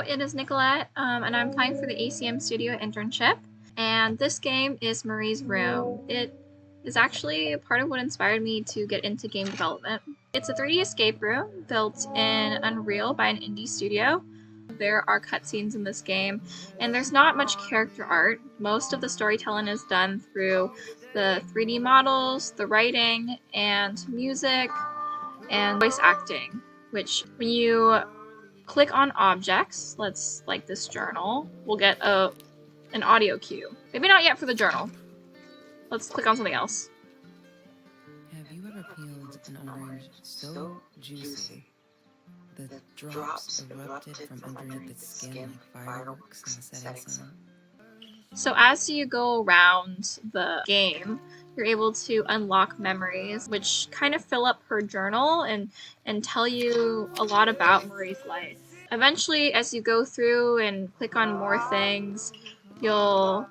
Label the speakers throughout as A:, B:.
A: it is Nicolette, and I'm applying for the ACM Studio internship. And this game is Marie's Room. It is actually a part of what inspired me to get into game development. It's a 3D escape room built in Unreal by an indie studio. There are cutscenes in this game, and there's not much character art. Most of the storytelling is done through the 3D models, the writing, and music, and voice acting, which when you click on objects, let's like this journal, we'll get an audio cue. Maybe not yet for the journal. Let's click on something else.
B: Have you ever peeled an orange so juicy the drops erupted from underneath its skin like fireworks in the setting sun?
A: So as you go around the game, you're able to unlock memories, which kind of fill up her journal and tell you a lot about Marie's life. Eventually, as you go through and click on more things, you'll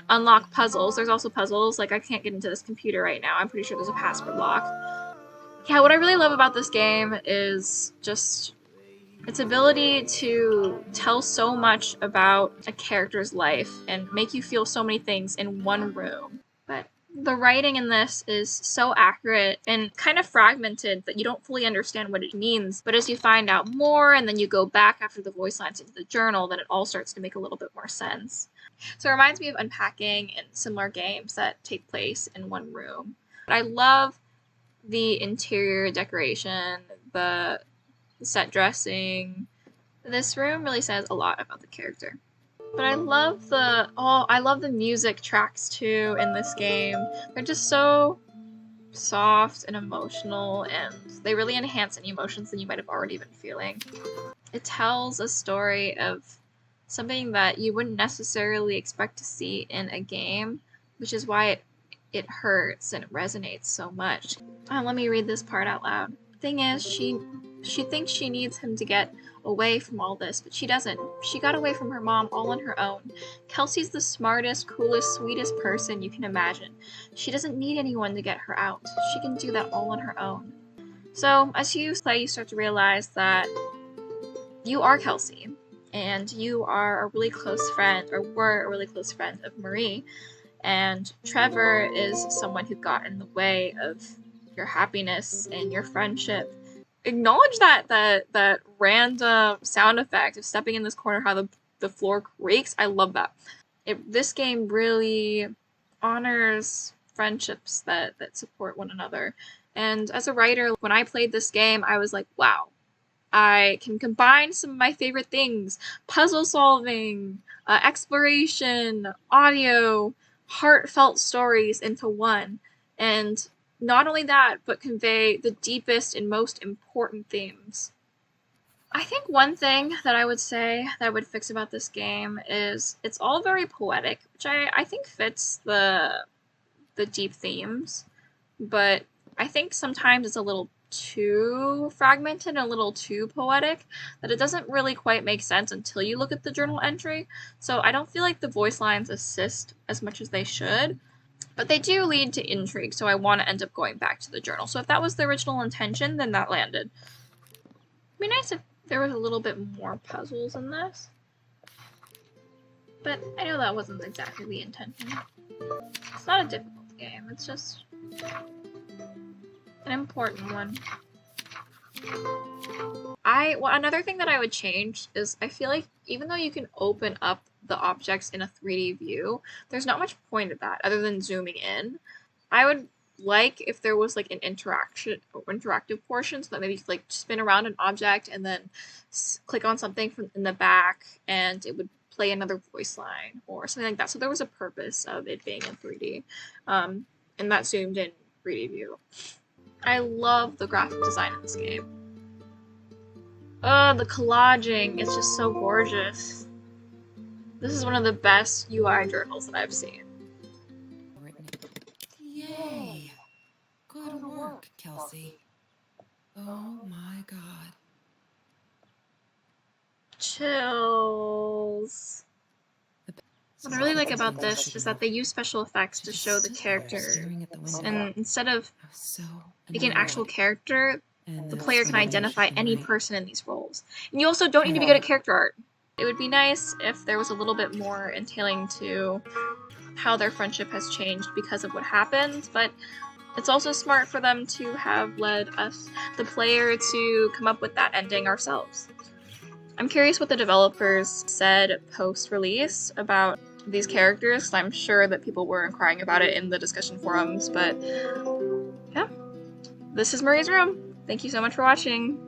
A: unlock puzzles. There's also puzzles, like I can't get into this computer right now. I'm pretty sure there's a password lock. Yeah, what I really love about this game is just its ability to tell so much about a character's life and make you feel so many things in one room. But the writing in this is so accurate and kind of fragmented that you don't fully understand what it means. But as you find out more and then you go back after the voice lines into the journal, then it all starts to make a little bit more sense. So it reminds me of unpacking and similar games that take place in one room. But I love the interior decoration, the set dressing. This room really says a lot about the character. But I love the music tracks too in this game. They're just so soft and emotional, and they really enhance any emotions that you might have already been feeling. It tells a story of something that you wouldn't necessarily expect to see in a game, which is why it hurts and it resonates so much. Let me read this part out loud. Thing is, she thinks she needs him to get away from all this, but she doesn't. She got away from her mom all on her own. Kelsey's the smartest, coolest, sweetest person you can imagine. She doesn't need anyone to get her out. She can do that all on her own. So, as you play, you start to realize that you are Kelsey, and you are a really close friend, or were a really close friend of Marie, and Trevor is someone who got in the way of your happiness and your friendship. Acknowledge that random sound effect of stepping in this corner, how the floor creaks. I love that. This game really honors friendships that support one another. And as a writer, when I played this game, I was like, wow, I can combine some of my favorite things: puzzle solving, exploration, audio, heartfelt stories into one. And not only that, but convey the deepest and most important themes. I think one thing that I would say that I would fix about this game is it's all very poetic, which I think fits the deep themes, but I think sometimes it's a little too fragmented and a little too poetic, that it doesn't really quite make sense until you look at the journal entry. So I don't feel like the voice lines assist as much as they should. But they do lead to intrigue, so I want to end up going back to the journal. So if that was the original intention, then that landed. It'd be nice if there was a little bit more puzzles in this. But I know that wasn't exactly the intention. It's not a difficult game, it's just an important one. Another thing that I would change is I feel like even though you can open up the objects in a 3D view, there's not much point of that other than zooming in. I would like if there was like an interactive portion, so that maybe you could like spin around an object and then click on something from in the back and it would play another voice line or something like that. So there was a purpose of it being in 3D, and that zoomed in 3D view. I love the graphic design in this game. The collaging is just so gorgeous. This is one of the best UI journals that I've seen.
B: Yay! Good work, Kelsey. Oh my god.
A: Chills. What I really like about this is that they use special effects to show the character, and instead of making an actual character, the player can identify any person in these roles. And you also don't need to be good at character art. It would be nice if there was a little bit more entailing to how their friendship has changed because of what happened, but it's also smart for them to have led us, the player, to come up with that ending ourselves. I'm curious what the developers said post-release about these characters. I'm sure that people were crying about it in the discussion forums, but yeah. This is Marie's Room. Thank you so much for watching.